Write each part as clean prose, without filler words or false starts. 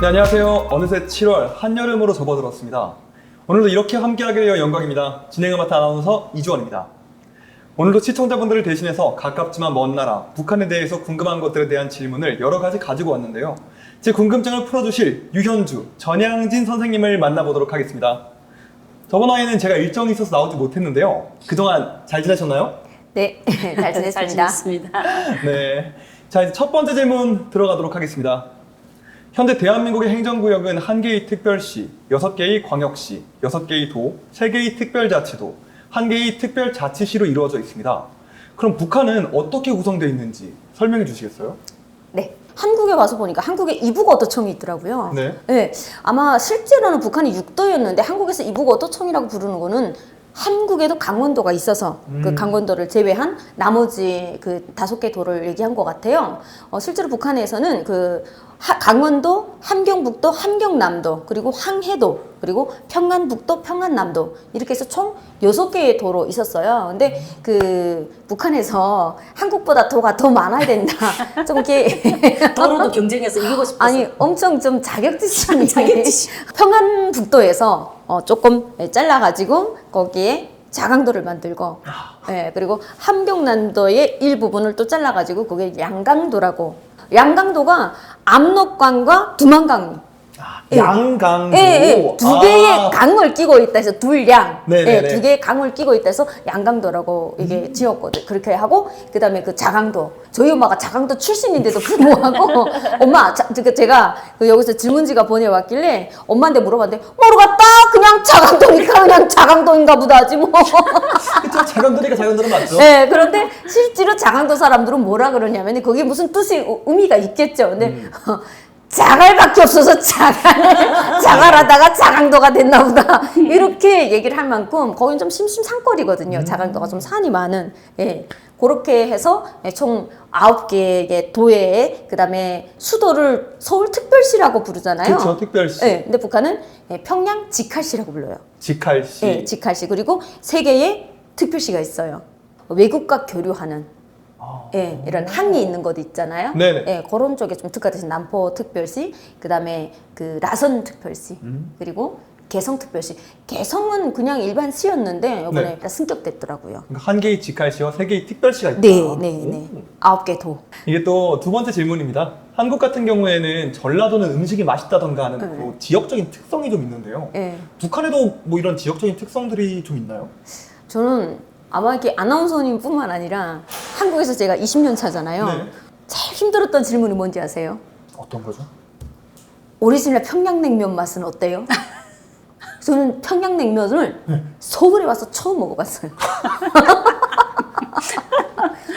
네, 안녕하세요. 어느새 7월 한여름으로 접어들었습니다. 오늘도 이렇게 함께하게 되어 영광입니다. 진행을 맡은 아나운서 이주원입니다. 오늘도 시청자분들을 대신해서 가깝지만 먼 나라 북한에 대해서 궁금한 것들에 대한 질문을 여러 가지 가지고 왔는데요. 제 궁금증을 풀어주실 유현주, 전양진 선생님을 만나보도록 하겠습니다. 저번 화에는 제가 일정이 있어서 나오지 못했는데요. 그동안 잘 지내셨나요? 네, 잘 지냈습니다. 잘 지냈습니다. 네. 자, 이제 첫 번째 질문 들어가도록 하겠습니다. 현재 대한민국의 행정구역은 1개의 특별시, 6개의 광역시, 6개의 도, 3개의 특별자치도, 1개의 특별자치시로 이루어져 있습니다. 그럼 북한은 어떻게 구성되어 있는지 설명해 주시겠어요? 네, 한국에 와서 보니까 한국에 이북어도청이 있더라고요. 네. 네, 아마 실제로는 북한이 6도였는데 한국에서 이북어도청이라고 부르는 거는 한국에도 강원도가 있어서 그 강원도를 제외한 나머지 그 5개 도를 얘기한 것 같아요. 실제로 북한에서는 그 강원도, 함경북도, 함경남도, 그리고 황해도, 그리고 평안북도, 평안남도 이렇게 해서 총 6개의 도로 있었어요. 근데 그 북한에서 한국보다 도가 더 많아야 된다. 좀 이렇게 도로도 경쟁해서 이기고 싶었어요. 아니 엄청 좀 자격지심이 자격지심. 평안북도에서 조금 잘라가지고 거기에 자강도를 만들고 그리고 함경남도의 일부분을 또 잘라가지고 그게 양강도라고 양강도가 압록강과 두만강이 양강도. 두 개의 강을 끼고 있다 해서 둘양. 네네네. 두 개의 강을 끼고 있다 해서 양강도라고 이게 지었거든. 그렇게 하고 그다음에 그 자강도. 저희 엄마가 자강도 출신인데도 불구하고 엄마 제가 여기서 질문지가 보내왔길래 엄마한테 물어봤는데 모르겠다. 그냥 자강도니까 그냥 자강도인가 보다 하지 뭐. 그쵸, 자강도니까 자강도는 맞죠? 네, 그런데 실제로 자강도 사람들은 뭐라 그러냐면 거기에 무슨 뜻이 의미가 있겠죠. 근데 자갈밖에 없어서 자갈하다가 자강도가 됐나 보다 이렇게 얘기를 할 만큼 거긴 좀 심심산거리거든요. 자강도가 좀 산이 많은. 그렇게 해서 총 9개의 도에 그다음에 수도를 서울특별시라고 부르잖아요. 그쵸, 특별시. 근데 북한은 평양 직할시라고 불러요. 직할시. 직할시. 그리고 3개의 특별시가 있어요. 외국과 교류하는 이런 항이 있는 곳 있잖아요. 네네. 그런 쪽에 좀 특화되신 남포 특별시, 그다음에 그 라선 특별시, 그리고 개성 특별시. 개성은 그냥 일반 시였는데 이번에 승격됐더라고요. 그러니까 1개의 직할시와 3개의 특별시가 있다. 네. 9개 도. 이게 또 두 번째 질문입니다. 한국 같은 경우에는 전라도는 음식이 맛있다던가 하는 또 지역적인 특성이 좀 있는데요. 북한에도 뭐 이런 지역적인 특성들이 좀 있나요? 저는 아마 이렇게 아나운서님 뿐만 아니라 한국에서 제가 20년 차잖아요. 네. 제일 힘들었던 질문이 뭔지 아세요? 어떤 거죠? 오리지널 평양냉면 맛은 어때요? 저는 평양냉면을 서울에 와서 처음 먹어봤어요.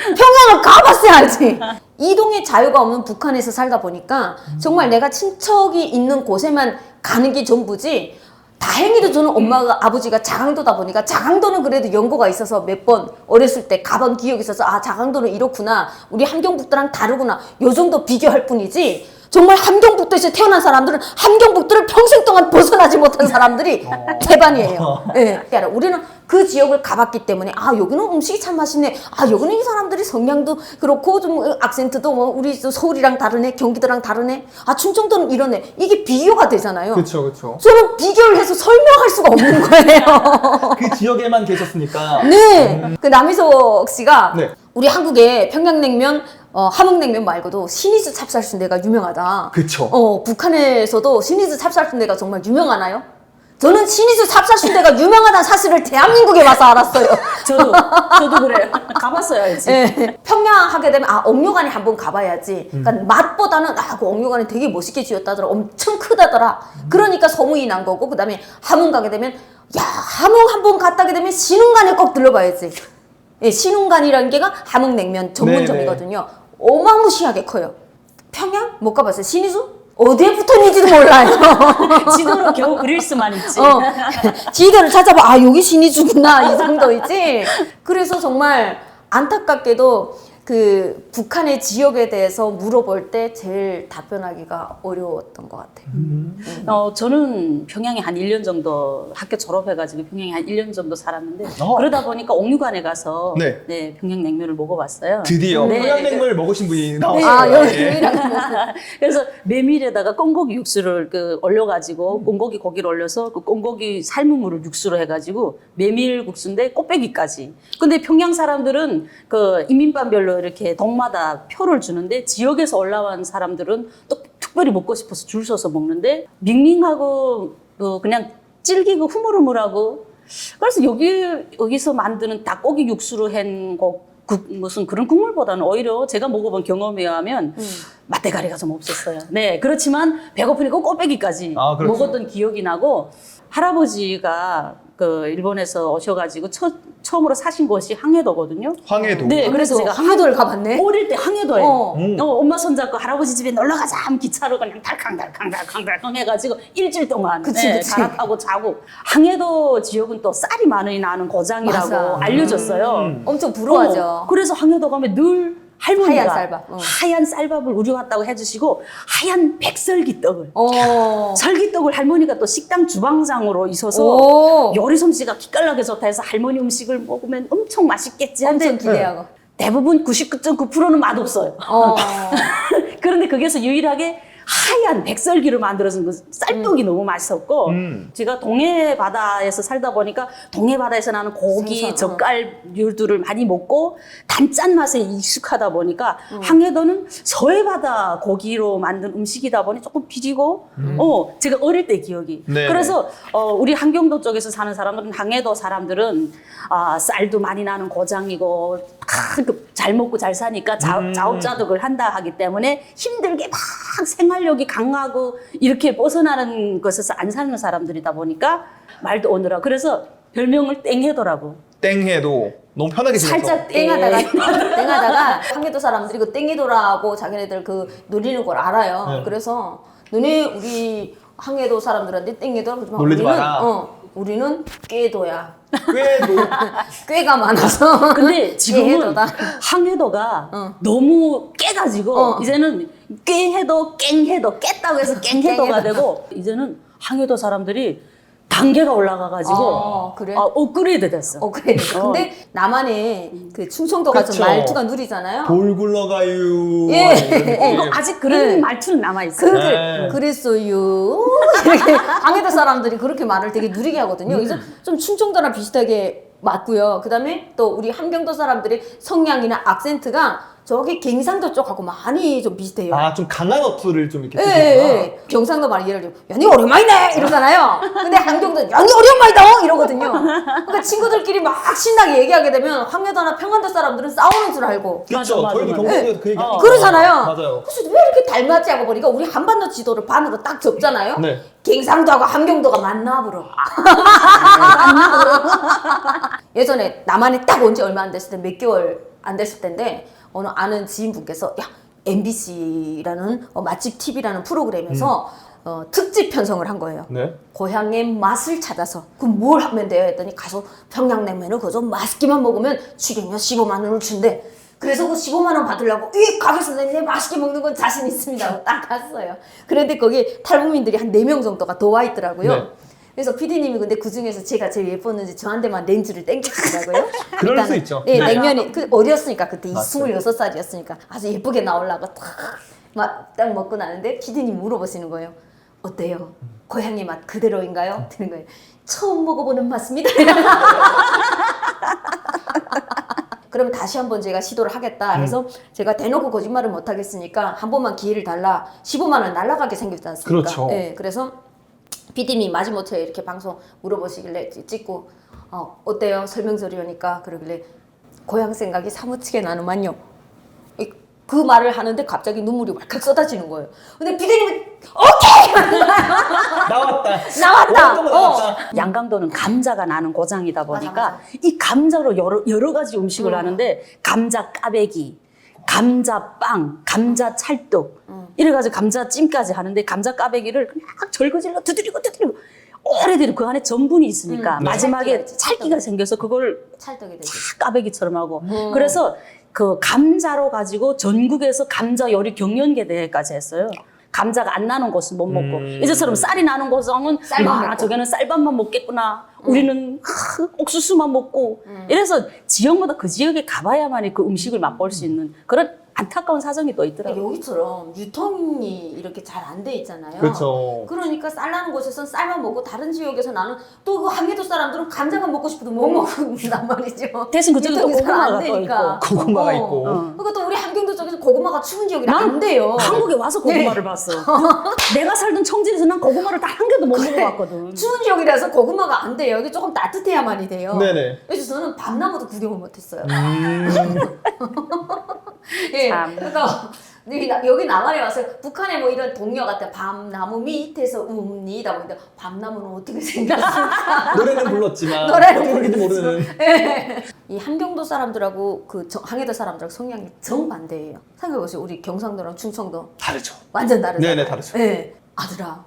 평양을 가봤어야지. 이동의 자유가 없는 북한에서 살다 보니까 정말 내가 친척이 있는 곳에만 가는 게 전부지. 다행히도 저는 엄마가 아버지가 자강도다 보니까 자강도는 그래도 연고가 있어서 몇 번 어렸을 때 가본 기억이 있어서 아 자강도는 이렇구나 우리 함경북도랑 다르구나 요 정도 비교할 뿐이지 정말 함경북도에서 태어난 사람들은 함경북도를 평생 동안 벗어나지 못한 사람들이 대반이에요. 그러니까 우리는 그 지역을 가봤기 때문에 아 여기는 음식이 참 맛있네. 아 여기는 이 사람들이 성향도 그렇고 좀 악센트도 뭐 우리 서울이랑 다르네, 경기도랑 다르네. 아 충청도는 이러네. 이게 비교가 되잖아요. 그렇죠. 저는 비교를 해서 설명할 수가 없는 거예요. 그 지역에만 계셨으니까. 네. 그 남희석 씨가 네. 우리 한국의 평양냉면, 함흥냉면 말고도 신이주 찹쌀순대가 유명하다. 그쵸. 북한에서도 신이주 찹쌀순대가 정말 유명하나요? 저는 신이주 찹쌀순대가 유명하다는 사실을 대한민국에 와서 알았어요. 저도 그래요. 가봤어요, 알지. 평양 하게 되면 옥류관에 한번 가봐야지. 그러니까 맛보다는 그 옥류관이 되게 멋있게 지었다더라. 엄청 크다더라. 그러니까 소문이 난 거고 그다음에 함흥 가게 되면 함흥 한번 갔다게 되면 신흥관에 꼭 들러봐야지. 신흥관이라는 게가 함흥냉면 전문점이거든요. 어마무시하게 커요. 평양 못 가봤어요. 신이주? 어디에 붙어있는지도 몰라요. 지도로 겨우 그릴 수만 있지. 지도를 찾아봐. 여기 신이주구나. 이 정도이지. 그래서 정말 안타깝게도 그 북한의 지역에 대해서 물어볼 때 제일 답변하기가 어려웠던 것 같아요. 저는 평양에 한 1년 정도 학교 졸업해가지고 평양에 한 1년 정도 살았는데 어. 그러다 보니까 옥류관에 가서 네. 네, 평양냉면을 먹어봤어요. 드디어 네. 평양냉면을 먹으신 분이 네. 나오셨어요. 아, 여기 예. 그래서 메밀에다가 꽁고기 육수를 올려가지고 꽁고기 고기를 올려서 그 꽁고기 삶은 물을 육수로 해가지고 메밀 국수인데 꽃배기까지. 근데 평양 사람들은 그 인민반별로 이렇게 동마다 표를 주는데 지역에서 올라온 사람들은 또 특별히 먹고 싶어서 줄 서서 먹는데 밍밍하고 그냥 질기고 흐물흐물하고 그래서 여기서 만드는 닭고기 육수로 한 무슨 그런 국물보다는 오히려 제가 먹어본 경험에 의하면 맛대가리가 좀 없었어요. 네, 그렇지만 배고프니까 꽃배기까지 아, 그렇죠. 먹었던 기억이 나고 할아버지가 그 일본에서 오셔가지고 처음으로 사신 곳이 항해도거든요. 황해도. 네, 그래서 제가 항해도를 가봤네. 어릴 때 항해도에 어. 엄마 손잡고 할아버지 집에 놀러 가자 하면 기차로 그냥 달캉달캉 해가지고 일주일 동안 그치, 그치. 갈아타고 자고 항해도 지역은 또 쌀이 많이 나는 고장이라고 맞아. 알려졌어요. 엄청 부러워하죠. 그래서 항해도 가면 늘 할머니가 하얀 쌀밥. 하얀 쌀밥을 우려왔다고 해주시고 하얀 백설기떡을 어. 설기떡을 할머니가 또 식당 주방장으로 있어서 오. 요리 솜씨가 기깔나게 좋다 해서 할머니 음식을 먹으면 엄청 맛있겠지 한데 엄청 기대하고. 대부분 99.9%는 맛없어요. 어. 그런데 거기서 유일하게 하얀 백설기로 만들어진 그 쌀떡이 너무 맛있었고 제가 동해 바다에서 살다 보니까 동해 바다에서 나는 고기, 생선, 젓갈류들을 많이 먹고 단짠 맛에 익숙하다 보니까 항해도는 서해 바다 고기로 만든 음식이다 보니 조금 비리고 제가 어릴 때 기억이 네. 그래서 우리 한경도 쪽에서 사는 사람들은 항해도 사람들은 쌀도 많이 나는 고장이고 잘 먹고 잘 사니까 자업자득을 한다 하기 때문에 힘들게 막 생활력이 강하고 이렇게 벗어나는 것에서 안 사는 사람들이다 보니까 말도 오느라 그래서 별명을 땡해도라고. 땡해도 너무 편하게 지내서. 살짝 땡하다가 항해도 사람들이 그 땡이도라고 자기네들 그 놀리는 걸 알아요. 네. 그래서 너네 우리 항해도 사람들한테 땡이도라 그러지 마. 놀리지 우리는, 마라. 우리는 꾀도야. 꽤도 꾀가 많아서. 근데 지금은 꾀해도다. 항해도가 너무 깨가지고 이제는 꾀해도 깽해도 깼다고 해서 깽해도가 되고 이제는 항해도 사람들이 단계가 올라가가지고 그래? 업그레이드 됐어. 그래. 근데 나만의 그 충청도가 그쵸. 좀 말투가 누리잖아요. 돌 굴러가요. 예. 이거 아직 그런 네. 말투는 남아있어요. 네. 그랬어요. 이렇게 항해도 사람들이 그렇게 말을 되게 누리게 하거든요. 그래서 좀 충청도랑 비슷하게 맞고요. 그다음에 또 우리 함경도 사람들이 성량이나 악센트가 저기 경상도 쪽하고 많이 좀 비슷해요. 아, 좀 강한 어투를 좀 이렇게 예, 쓰시구나. 예. 경상도 말 예를 들면 야니 오랜만이네 이러잖아요. 근데 함경도 야니 오랜만이다 이러거든요. 그러니까 친구들끼리 막 신나게 얘기하게 되면 항해도나 평안도 사람들은 싸우는 줄 알고 그렇죠. 맞아, 저희도 맞아. 경상도에서 그 얘기 하죠. 그러잖아요. 맞아요. 그래서 왜 이렇게 닮았지 하고 보니까 우리 한반도 지도를 반으로 딱 접잖아요. 네. 경상도하고 함경도가 맞나 보러. 예전에 남한에 딱 온 지 얼마 안 됐을 때 몇 개월 안 됐을 때인데 어느 아는 지인분께서 야 MBC라는 맛집 TV라는 프로그램에서 특집 편성을 한 거예요. 네. 고향의 맛을 찾아서 그럼 뭘 하면 돼요? 했더니 가서 평양냉면을 그저 맛있게만 먹으면 출연료 15만 원을 준대. 그래서 그 15만 원 받으려고 이 가게 선생님 맛있게 먹는 건 자신 있습니다 하고 딱 갔어요. 그런데 거기 탈북민들이 한 4명 정도가 더 와 있더라고요. 네. 그래서 PD님이 근데 그 중에서 제가 제일 예뻤는지 저한테만 렌즈를 땡기시더라고요. 그럴 수 있죠. 네, 네. 냉면이 어렸으니까 그때 맞습니다. 26살이었으니까 아주 예쁘게 나오려고 딱 먹고 나는데 PD님 물어보시는 거예요. 어때요? 고향의 맛 그대로인가요? 드는 거예요. 처음 먹어보는 맛입니다. 그러면 다시 한번 제가 시도를 하겠다 해서 제가 대놓고 거짓말을 못 하겠으니까 한 번만 기회를 달라. 15만 원 날라가게 생겼지 않습니까? 그렇죠. 네, 그래서 PD님이 마지못해 이렇게 방송 물어보시길래 찍고 어때요? 설명서리 오니까 그러길래 고향 생각이 사무치게 나는만요. 그 말을 하는데 갑자기 눈물이 왈칵 쏟아지는 거예요. 근데 PD님이 오케이! 나왔다. 나왔다! 나왔다. 양강도는 감자가 나는 고장이다 보니까 맞아. 이 감자로 여러 가지 음식을 하는데 감자 까베기, 감자빵, 감자 찰떡 이래가지고 감자찜까지 하는데 감자 까베기를 그냥 절거질러 두드리고 오래된 그 안에 전분이 있으니까 네. 마지막에 찰기가 찰기가 생겨서 그걸 찰떡이 되죠. 다 까베기처럼 하고 그래서 그 감자로 가지고 전국에서 감자 요리 경연대회까지 했어요. 감자가 안 나는 곳은 못 먹고 이제처럼 쌀이 나는 곳은 쌀만 아, 먹고. 저게는 쌀밥만 먹겠구나. 우리는 옥수수만 먹고 이래서 지역마다 그 지역에 가봐야만이 그 음식을 맛볼 수 있는 그런 안타까운 사정이 또 있더라고요. 여기처럼 유통이 이렇게 잘 안 돼 있잖아요. 그렇죠. 그러니까 쌀 나는 곳에서는 쌀만 먹고 다른 지역에서 나는 또 그 한계도 사람들은 감자만 먹고 싶어도 못 먹는단 말이죠. 대신 그쪽에 또 유통이 잘안 고구마가 또 되니까. 있고. 고구마가 있고. 그러니까 또 우리 함경도 쪽에서 고구마가 추운 지역이라 난 안 돼요. 한국에 와서 고구마를 봤어. 내가 살던 청진에서 난 고구마를 단 한 개도 못 먹어봤거든. 추운 지역이라서 고구마가 안 돼요. 여기 조금 따뜻해야만이 돼요. 네네. 그래서 저는 밤나무도 구경을 못했어요. 참. 예, 그러니까 여기 남한에 와서 북한에 뭐 이런 동요 같은 밤나무 밑에서 웁니다. 근데 밤나무는 어떻게 생겼을까? 노래는 불렀지만 노래는 부르기도 모르는. 예. 이 함경도 사람들하고 그 항해도 사람들하고 성향이 정반대예요. 생각해보세요. 우리 경상도랑 충청도 다르죠. 완전 다르잖아요. 네네, 다르죠. 예. 아들아.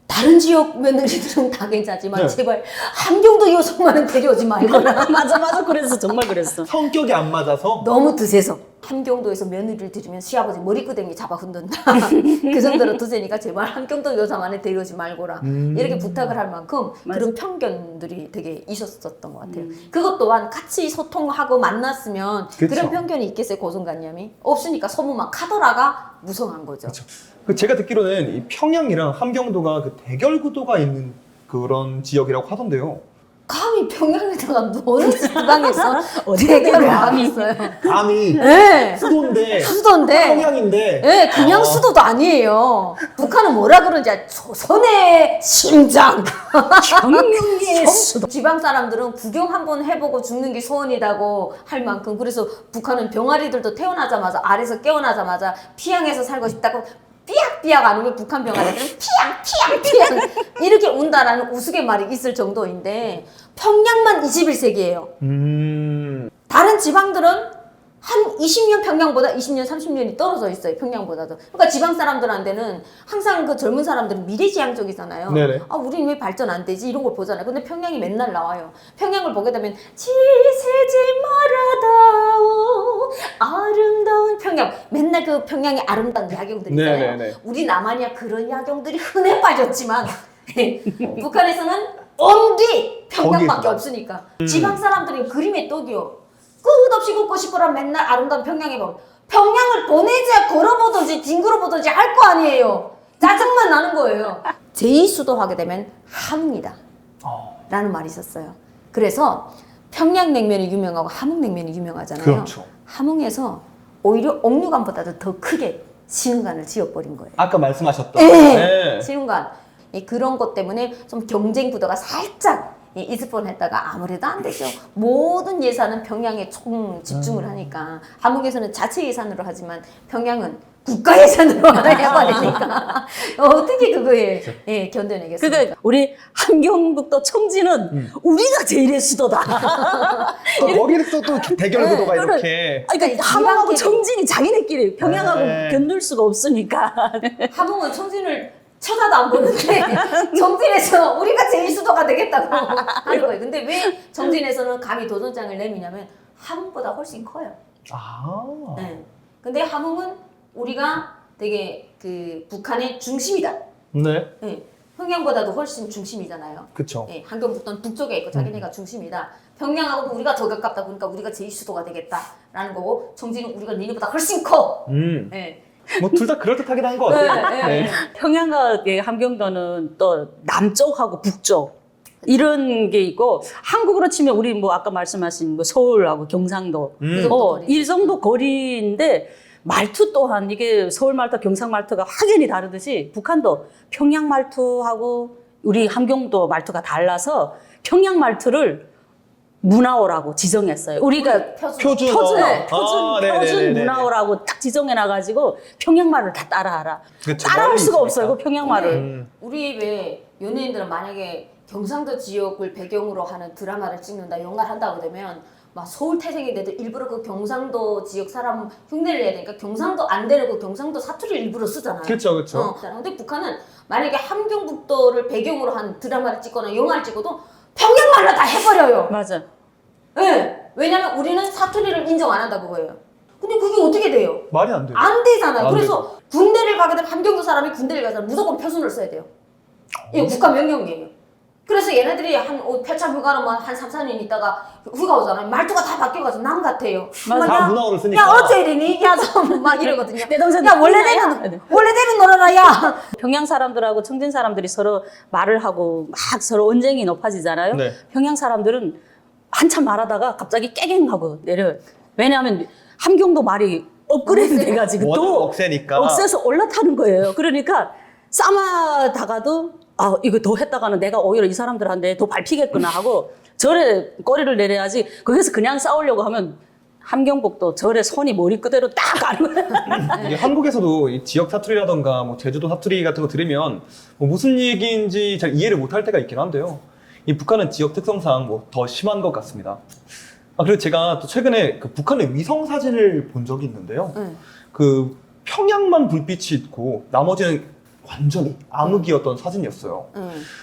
다른 지역 며느리들은 다 괜찮지만 네. 제발 함경도 여성만은 데려오지 말거라. 맞아 그래서 정말 그랬어. 성격이 안 맞아서. 너무 드세서 함경도에서 며느리를 들이면 시아버지 머리끄댕이 잡아 흔든다. 그 정도로 드세니까 제발 함경도 여자만에 데려오지 말거라. 이렇게 부탁을 할 만큼 그런 편견들이 되게 있었던 것 같아요. 그것 또한 같이 소통하고 만났으면 그쵸. 그런 편견이 있겠어요, 고정관념이? 없으니까 소문만 카더라가 무성한 거죠. 그렇죠. 제가 듣기로는 이 평양이랑 함경도가 그 대결 구도가 있는 그런 지역이라고 하던데요. 감히 평양에다가 어느 지방에서 어디 대결을 대결을 하겠어요. 감이 네. 수도인데 수도인데 평양인데. 예, 그냥 수도도 아니에요. 북한은 뭐라 그러는지 조선의 심장. 경영의 수도. 지방 사람들은 구경 한번 해보고 죽는 게 소원이라고 할 만큼 그래서 북한은 병아리들도 태어나자마자 알에서 깨어나자마자 피양에서 살고 싶다고 삐약삐약 안 우면 북한 병아리들은 피양 이렇게 운다라는 우스갯말이 있을 정도인데 평양만 21세기예요. 다른 지방들은 한 20년 평양보다 20년, 30년이 떨어져 있어요. 평양보다도. 그러니까 지방 사람들한테는 항상 그 젊은 사람들은 미래지향적이잖아요. 네네. 아, 우린 왜 발전 안 되지? 이런 걸 보잖아요. 근데 평양이 맨날 나와요. 평양을 보게 되면 지새지 말아다오 아름다운 평양. 맨날 그 평양의 아름다운 야경들 있잖아요. 네네네. 우리 남한이야 그런 야경들이 흔해 빠졌지만 북한에서는 온뒤 평양밖에 거기에서. 없으니까 지방 사람들은 그림의 떡이요. 끝없이 걷고 싶어라 맨날 아름다운 평양에 보면 평양을 보내자 걸어보든지 뒹굴어보든지 할 거 아니에요. 짜증만 나는 거예요. 제2수도 하게 되면 함흥이다 라는 말이 있었어요. 그래서 평양냉면이 유명하고 함흥냉면이 유명하잖아요. 그렇죠. 함흥에서 오히려 옥류관보다도 더 크게 신흥관을 지어버린 거예요. 아까 말씀하셨던. 네. 신흥관. 그런 것 때문에 좀 경쟁 구도가 살짝 있을 뻔했다가 아무래도 안 되죠. 모든 예산은 평양에 총 집중을 하니까 함흥에서는 자체 예산으로 하지만 평양은 국가 예산으로 해버리니까 어떻게 그거에 견뎌내겠어요? 그러니까 우리 함경북도 청진은 우리가 제일의 수도다. 또 거기서 또 대결 네, 구도가 그래. 이렇게. 그러니까 함흥하고 지방끼리. 청진이 자기네끼리 평양하고 네. 견딜 수가 없으니까. 함흥은 청진을 쳐다도 안 보는데 정진에서 우리가 제일 수도가 되겠다고 하는 거예요. 근데 왜 정진에서는 감히 도전장을 내미냐면 함흥보다 훨씬 커요. 아. 네. 근데 함흥은 우리가 되게 그 북한의 중심이다. 네. 네. 평양보다도 훨씬 중심이잖아요. 그쵸. 네. 함경북도는 북쪽에 있고 자기네가 중심이다. 평양하고도 우리가 더 가깝다 보니까 우리가 제일 수도가 되겠다라는 거고 정진은 우리가 니네보다 훨씬 커. 네. 뭐 둘 다 그럴듯하긴 한 것 같아요. 네, 네. 평양과 함경도는 또 남쪽하고 북쪽 이런 게 있고 한국으로 치면 우리 뭐 아까 말씀하신 뭐 서울하고 경상도 그 정도 거리죠. 이 정도 거리인데 말투 또한 이게 서울 말투, 경상 말투가 확연히 다르듯이 북한도 평양 말투하고 우리 함경도 말투가 달라서 평양 말투를 문화어라고 지정했어요. 우리가 표준. 표준 문화어라고 딱 지정해놔가지고 평양말을 다 따라하라. 그쵸, 따라할 말이 수가 있으니까. 없어요, 그 평양말을. 우리 왜 연예인들은 만약에 경상도 지역을 배경으로 하는 드라마를 찍는다, 영화를 한다고 되면 막 서울 태생인데도 일부러 그 경상도 지역 사람 흉내를 내야 되니까 경상도 안 되는 그 경상도 사투리를 일부러 쓰잖아요. 그렇죠, 그렇죠. 근데 북한은 만약에 함경북도를 배경으로 한 드라마를 찍거나 영화를 찍어도 평양말로 다 해버려요. 맞아. 네. 왜냐면 우리는 사투리를 인정 안 한다 그거예요. 근데 그게 어떻게 돼요? 말이 안 돼요. 안 되잖아요. 안 그래서 군대를 가게 되면 함경도 사람이 군대를 가잖아요. 무조건 표준어를 써야 돼요. 이거 국가 명령이에요. 그래서 얘네들이 한 폐차 휴가는 뭐한 3, 4년 있다가 휴가 오잖아요. 말투가 다 바뀌어가지고 남 같아요. 맞아. 다 문화어를 쓰니까. 야 어째 이러니? 야 좀 막 이러거든요. 내 동생 야 원래대로 놀아라 야. 평양 사람들하고 청진 사람들이 서로 말을 하고 막 서로 언쟁이 높아지잖아요. 네. 평양 사람들은 한참 말하다가 갑자기 깨갱하고 내려요. 왜냐하면 함경도 말이 업그레이드 돼가지고 워낙 또 억세니까. 억세서 올라타는 거예요. 그러니까 싸마다가도 아 이거 더 했다가는 내가 오히려 이 사람들한테 더 밟히겠구나 하고 절에 꼬리를 내려야지. 거기서 그냥 싸우려고 하면 함경북도 절에 손이 머리 그대로 딱 가는 거예요. 이게 한국에서도 이 지역 사투리라던가 뭐 제주도 사투리 같은 거 들으면 뭐 무슨 얘기인지 잘 이해를 못할 때가 있긴 한데요. 이 북한은 지역 특성상 뭐 더 심한 것 같습니다. 그리고 제가 또 최근에 그 북한의 위성 사진을 본 적이 있는데요. 그 평양만 불빛이 있고 나머지는 완전히 암흑이었던 사진이었어요.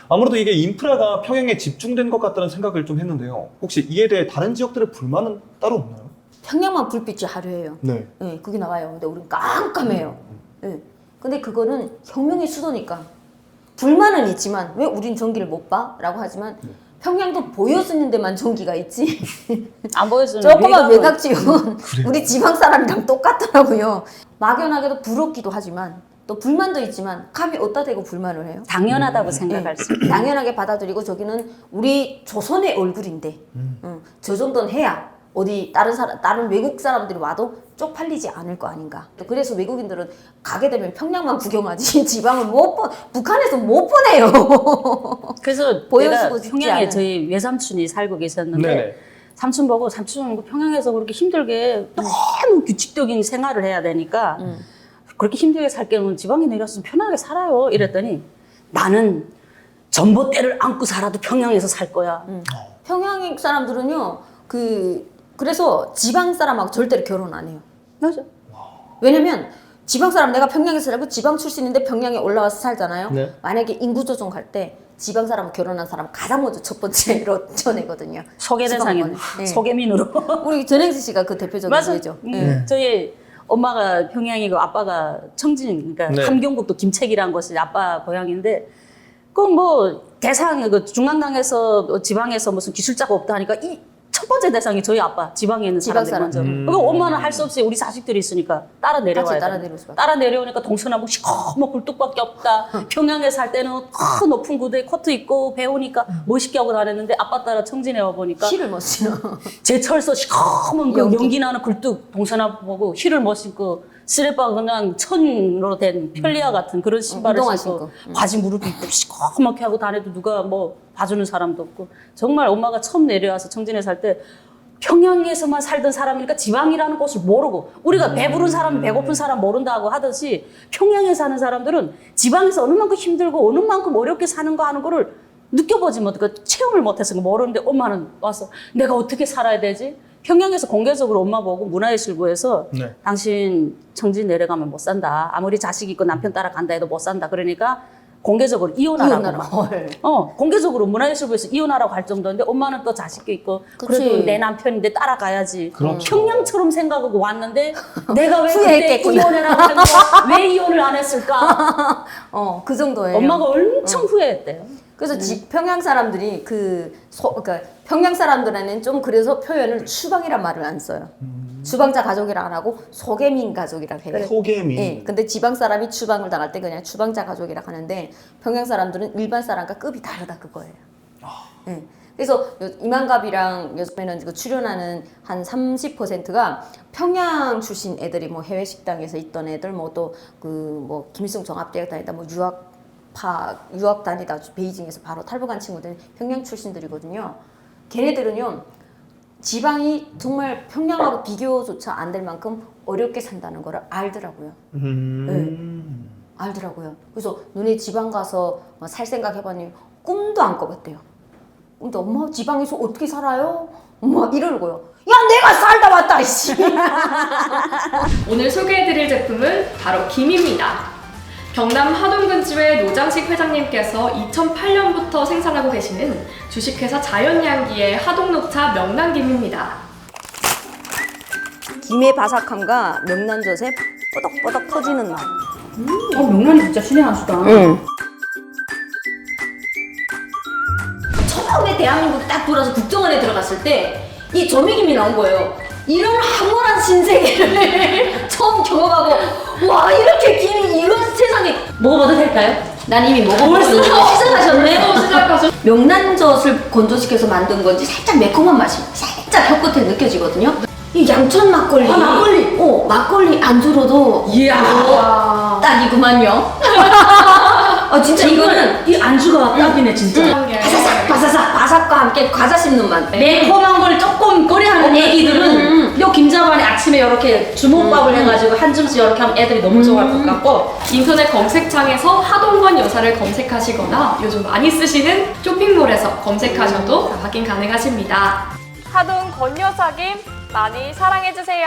아무래도 이게 인프라가 평양에 집중된 것 같다는 생각을 좀 했는데요. 혹시 이에 대해 다른 지역들의 불만은 따로 없나요? 평양만 불빛이 화려해요. 네. 네, 그게 나와요. 근데 우리는 깜깜해요. 네. 근데 그거는 혁명의 수도니까 불만은 있지만 왜 우린 전기를 못 봐? 라고 하지만 평양도 보여주는 데만 전기가 있지. 안 보여주는 조그만 외곽은- 외곽 지역은 우리 지방 사람이랑 똑같더라고요. 막연하게도 부럽기도 하지만 또 불만도 있지만 감히 어디다 대고 불만을 해요? 당연하다고 생각할 수 있어요. 당연하게 받아들이고 저기는 우리 조선의 얼굴인데 저 정도는 해야 어디 다른 외국 사람들이 와도 쪽팔리지 않을 거 아닌가. 그래서 외국인들은 가게 되면 평양만 구경하지 지방을 북한에서 못 보내요. 그래서 보여주고 내가 싶지 평양에 않은. 저희 외삼촌이 살고 계셨는데 네네. 삼촌 보고 삼촌 평양에서 그렇게 힘들게 너무 규칙적인 생활을 해야 되니까 그렇게 힘들게 살 게는 지방에 내렸으면 편하게 살아요. 이랬더니 나는 전봇대를 안고 살아도 평양에서 살 거야. 평양 사람들은요 그래서 지방 사람하고 절대로 결혼 안 해요. 맞아. 왜냐면 지방 사람 내가 평양에서 살고 지방 출신인데 평양에 올라와서 살잖아요. 네. 만약에 인구 조정할 때 지방 사람 결혼한 사람 가장 먼저 첫 번째로 쳐내거든요. 소개 대상이 지방권을. 네. 소개민으로. 우리 전행지 씨가 그 대표적인 맞아. 예죠. 저희 엄마가 평양이고 아빠가 청진, 그러니까 네. 함경북도 김책이라는 곳이 아빠 고향인데, 그 뭐 대상 그 중앙당에서 지방에서 무슨 기술자가 없다 하니까 이 첫 번째 대상이 저희 아빠 지방에 있는 지방 사람들 먼저. 사람. 그러니까 엄마는 할 수 없이 우리 자식들이 있으니까 따라 내려와야 같이 따라 돼. 내려올 수밖에. 따라 내려오니까 동서남북 시커멓 굴뚝밖에 없다. 평양에 살 때는 큰 높은 구두에 코트 입고 배우니까 멋있게 하고 다녔는데 아빠 따라 청진해 와 보니까 실을 못 신어. 제철소 시커먼 그 연기. 연기 나는 굴뚝 동서남 보고 힐을 못 신고 쓰레빠 그냥 천으로 된 편리아 같은 그런 신발을 운동화 신고 신고. 바지 무릎 입고 시커멓게 하고 다녀도 누가 뭐 봐주는 사람도 없고 정말 엄마가 처음 내려와서 청진에 살 때 평양에서만 살던 사람이니까 지방이라는 곳을 모르고 우리가 배부른 사람 배고픈 사람 모른다고 하듯이 평양에 사는 사람들은 지방에서 어느 만큼 힘들고 어느 만큼 어렵게 사는 거 하는 거를 느껴보지 못, 그 체험을 못해서 모르는데 엄마는 와서 내가 어떻게 살아야 되지? 평양에서 공개적으로 엄마 보고 문화예술부에서 네. 당신 청진 내려가면 못 산다. 아무리 자식 있고 남편 따라간다 해도 못 산다. 그러니까 공개적으로 이혼하라고. 이혼하라. 헐. 공개적으로 문화예술부에서 이혼하라고 할 정도인데 엄마는 또 자식도 있고 그치. 그래도 내 남편인데 따라가야지. 그렇죠. 평양처럼 생각하고 왔는데 내가 왜 그때 후회했겠구나. 이혼해라고 한 거야? 왜 이혼을 안 했을까? 그 정도예요. 엄마가 엄청 후회했대요. 그래서 평양 사람들이 그러니까 평양 사람들에는 좀 그래서 표현을 추방이란 말을 안 써요. 추방자 가족이라 안 하고 소개민 가족이라 해요. 소개민. 예, 근데 지방 사람이 추방을 당할 때 그냥 추방자 가족이라 하는데 평양 사람들은 일반 사람과 급이 다르다 그거예요. 예. 그래서 이만갑이랑 요즘에는 그 출연하는 한 30%가 평양 출신 애들이 뭐 해외 식당에서 있던 애들 뭐 또 그 뭐 김일성 종합대학 다니다 뭐 유학 다니다 베이징에서 바로 탈북한 친구들은 평양 출신들이거든요. 걔네들은요 지방이 정말 평양하고 비교조차 안 될 만큼 어렵게 산다는 거를 알더라고요. 알더라고요. 그래서 너네 지방 가서 살 생각 해봤니? 꿈도 안 꿔봤대요. 근데 엄마 지방에서 어떻게 살아요? 막 이러고요. 야, 내가 살다 왔다, 씨. 오늘 소개해드릴 제품은 바로 김입니다. 경남 하동근주의 노장식 회장님께서 2008년부터 생산하고 계시는 주식회사 자연향기의 하동녹차 명란김입니다. 김의 바삭함과 명란젓의 뽀덕뽀덕 터지는 맛. 명란이 진짜 신의 한 수다. 처음에 대한민국 딱 돌아서 국정원에 들어갔을 때 이 조미김이 나온 거예요. 이런 황홀한 신세계를 처음 경험하고 와, 이렇게 김이 이런 세상에. 먹어봐도 될까요? 난 이미 먹어보고 시작하셨네. 시작하셨 명란젓을 건조시켜서 만든 건지 살짝 매콤한 맛이 살짝 혀끝에 느껴지거든요. 이 양천 막걸리. 막걸리. 막걸리 안주로도 이야. 딱이구만요. 진짜 이거는 이 안주가 딱이네 진짜. 바사삭 바삭과 함께 과자 씹는 맛. 매콤한 걸 조금 꺼려하는 애기들은 요 김자반에 아침에 이렇게 주먹밥을 해가지고 한 줌씩 이렇게 하면 애들이 너무 좋아할 것 같고. 인터넷 검색창에서 하동건 여사를 검색하시거나 요즘 많이 쓰시는 쇼핑몰에서 검색하셔도 확인 가능하십니다. 하동 건여사김 많이 사랑해주세요.